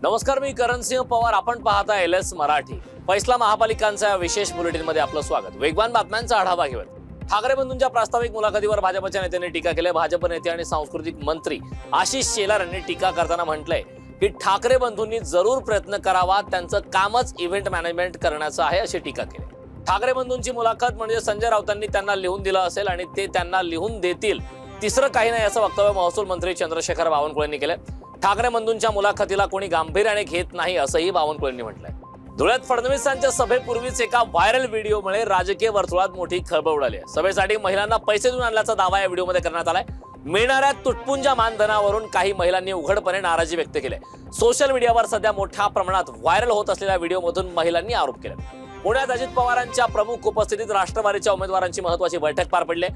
नमस्कार, मी करणसिंह पवार. आपण पाहता एलएस मराठी. फैसला महापालिकांच्या या विशेष बुलेटिनमध्ये आपलं स्वागत. वेगवान बातम्यांचा आढावा घेऊयात. ठाकरे बंधूंच्या प्रास्ताविक मुलाखतीवर भाजपच्या नेत्यांनी टीका केली. भाजप नेते आणि सांस्कृतिक मंत्री आशिष शेलार यांनी टीका करताना म्हटलंय की ठाकरे बंधूंनी जरूर प्रयत्न करावा, त्यांचं कामच इव्हेंट मॅनेजमेंट करण्याचं आहे, अशी टीका केली. ठाकरे बंधूंची मुलाखत म्हणजे संजय राऊतांनी त्यांना लिहून दिलं असेल आणि ते त्यांना लिहून देतील, तिसरं काही नाही, असं वक्तव्य महसूल मंत्री चंद्रशेखर बावनकुळेंनी केलं. ठाकरे बंधूंच्या मुलाखतीला कोणी गांभीर्याने घेत नाही, असंही बावनकुळेंनी म्हटलंय. धुळ्यात फडणवीसांच्या सभेपूर्वीच एका व्हायरल व्हिडिओमुळे राजकीय वर्तुळात मोठी खळबळ उडाली आहे. सभेसाठी महिलांना पैसे देऊन आणल्याचा दावा या व्हिडिओमध्ये करण्यात आलाय. मिळणाऱ्या तुटपुंजा मानधनावरून काही महिलांनी उघडपणे नाराजी व्यक्त केली. सोशल मीडियावर सध्या मोठ्या प्रमाणात व्हायरल होत असलेल्या व्हिडिओमधून महिलांनी आरोप केले. पुण्यात अजित पवारांच्या प्रमुख उपस्थितीत राष्ट्रवादीच्या उमेदवारांची महत्त्वाची बैठक पार पडली.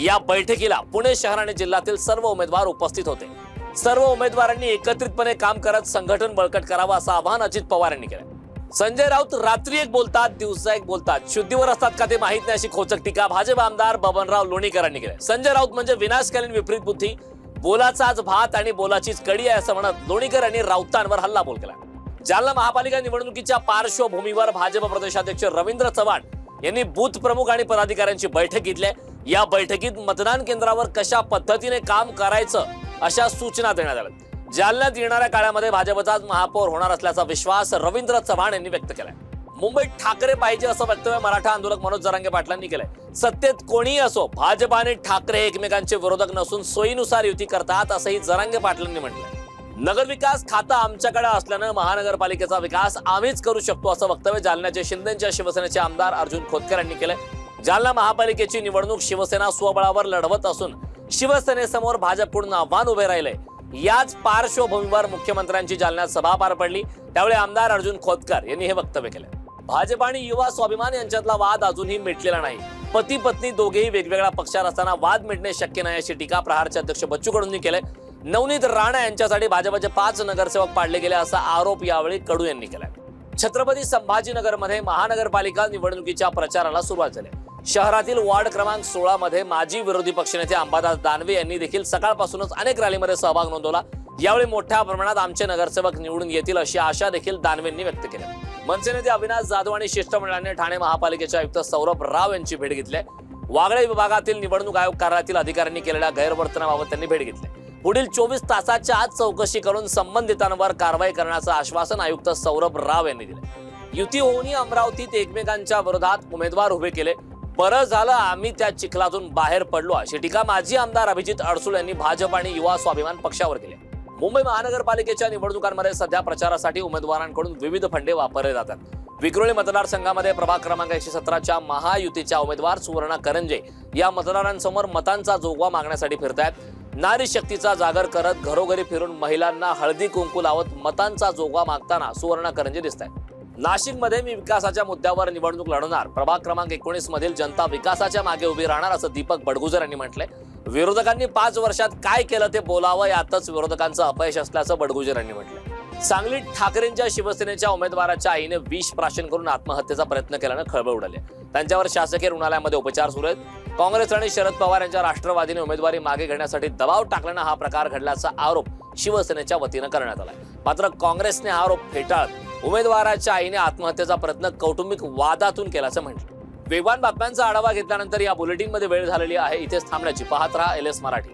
या बैठकीला पुणे शहर आणि जिल्ह्यातील सर्व उमेदवार उपस्थित होते. सर्व उमेदवारांनी एकत्रितपणे काम करत संघटन बळकट करावं असं आवाहन अजित पवार यांनी केलं. संजय राऊत रात्री एक बोलतात, दिवसा एक बोलतात, शुद्धीवर असतात का ते माहित नाही, अशी खोचक टीका भाजप आमदार बबनराव लोणीकरांनी केली. संजय राऊत म्हणजे विनाशकालीन विपरीत बुद्धी, बोलाचाच भात आणि बोलाचीच कडी आहे, असं म्हणत लोणीकर यांनी राऊतांवर हल्लाबोल केला. जालना महापालिका निवडणुकीच्या पार्श्वभूमीवर भाजप प्रदेशाध्यक्ष रवींद्र चव्हाण यांनी बूथ प्रमुख आणि पदाधिकाऱ्यांची बैठक घेतली. या बैठकीत मतदान केंद्रावर कशा पद्धतीने काम करायचं अशा सूचना देण्यात आल्या. जालन्यात येणाऱ्या काळामध्ये भाजपचाच महापौर होणार असल्याचा विश्वास रवींद्र चव्हाण यांनी व्यक्त केलाय. मुंबईत ठाकरे पाहिजे असं वक्तव्य मराठा आंदोलक मनोज जरांगे पाटलांनी केलंय. सत्तेत कोणीही असो, भाजप आणि ठाकरे हे एकमेकांचे विरोधक नसून सोयीनुसार युती करतात, असंही जरांगे पाटलांनी म्हटलंय. नगरविकास खातं आमच्याकडे असल्यानं महानगरपालिकेचा विकास आम्हीच करू शकतो, असं वक्तव्य जालन्याचे शिंदेच्या शिवसेनेचे आमदार अर्जुन खोतकर यांनी केलंय. जालना महापालिकेची निवडणूक शिवसेना स्वबळावर लढवत असून शिवसेनेसमोर भाजपकडून आव्हान उभे राहिले. याच पार्श्वभूमीवर मुख्यमंत्र्यांची जालन्यात सभा पार पडली. त्यावेळी आमदार अर्जुन खोतकर यांनी हे वक्तव्य केलं. भाजप आणि युवा स्वाभिमान यांच्यातला वाद अजूनही मिटलेला नाही. पती पत्नी दोघेही वेगवेगळ्या पक्षात असताना वाद मिटणे शक्य नाही, अशी टीका प्रहारचे अध्यक्ष बच्चू कडूंनी केले. नवनीत राणा यांच्यासाठी भाजपचे 5 नगरसेवक पाडले गेले, असा आरोप यावेळी कडू यांनी केलाय. छत्रपती संभाजीनगरमध्ये महानगरपालिका निवडणुकीच्या प्रचाराला सुरुवात झाली. शहरातील वॉर्ड क्रमांक 16 मध्ये माजी विरोधी पक्षनेते अंबादास दानवे यांनी देखील सकाळपासूनच अनेक रॅलीमध्ये सहभाग नोंदवला. यावेळी मोठ्या प्रमाणात आमचे नगरसेवक निवडून येतील, अशी आशा देखील दानवेंनी व्यक्त केली. मनसे नेते अविनाश जाधव आणि शिष्टमंडळाने ठाणे महापालिकेचे आयुक्त सौरभ राव यांची भेट घेतली. वागळे विभागातील निवडणूक आयोग कार्यालयातील अधिकाऱ्यांनी केलेल्या गैरवर्तनाबाबत त्यांनी भेट घेतली. पुढील 24 तासाच्या आत चौकशी करून संबंधितांवर कारवाई करण्याचं आश्वासन आयुक्त सौरभ राव यांनी दिले. युती होऊनही अमरावतीत एकमेकांच्या विरोधात उमेदवार उभे केले. बरं झालं आम्ही त्या चिखलातून बाहेर पडलो, अशी टीका माजी आमदार अभिजित अडसूळ यांनी भाजप आणि युवा स्वाभिमान पक्षावर केली. मुंबई महानगरपालिकेच्या निवडणुकांमध्ये सध्या प्रचारासाठी उमेदवारांकडून विविध फंडे वापरले जातात. विक्रोळी मतदारसंघामध्ये प्रभाग क्रमांक 117च्या महायुतीच्या उमेदवार सुवर्णा करंजे या मतदारांसमोर मतांचा जोगवा मागण्यासाठी फिरतायत. नारी शक्तीचा जागर करत घरोघरी फिरून महिलांना हळदी कुंकू लावत मतांचा जोगवा मागताना सुवर्णा करंजे दिसत आहेत. नाशिकमध्ये मी विकासाच्या मुद्द्यावर निवडणूक लढवणार, प्रभाग क्रमांक 19 मधील जनता विकासाच्या मागे उभी राहणार, असं दीपक बडगुजर यांनी म्हटलंय. विरोधकांनी 5 वर्षात काय केलं ते बोलावं, यातच विरोधकांचं अपयश असल्याचं बडगुजर यांनी म्हटलंय. सांगलीत ठाकरेंच्या शिवसेनेच्या उमेदवाराच्या आईने विष प्राशन करून आत्महत्येचा प्रयत्न केल्यानं खळबळ उडाली. त्यांच्यावर शासकीय रुग्णालयामध्ये उपचार सुरू आहेत. काँग्रेस आणि शरद पवार यांच्या राष्ट्रवादीने उमेदवारी मागे घेण्यासाठी दबाव टाकल्यानं हा प्रकार घडल्याचा आरोप शिवसेनेच्या वतीनं करण्यात आला. मात्र काँग्रेसने हा आरोप फेटाळत उमेदवाराच्या आईने आत्महत्येचा प्रयत्न कौटुंबिक वादातून केल्याचं म्हटलं. वेगवान बातम्यांचा आढावा घेतल्यानंतर या बुलेटिनमध्ये वेळ झालेली आहे. इथेच थांबण्याची. पाहत रहा एलएस मराठी.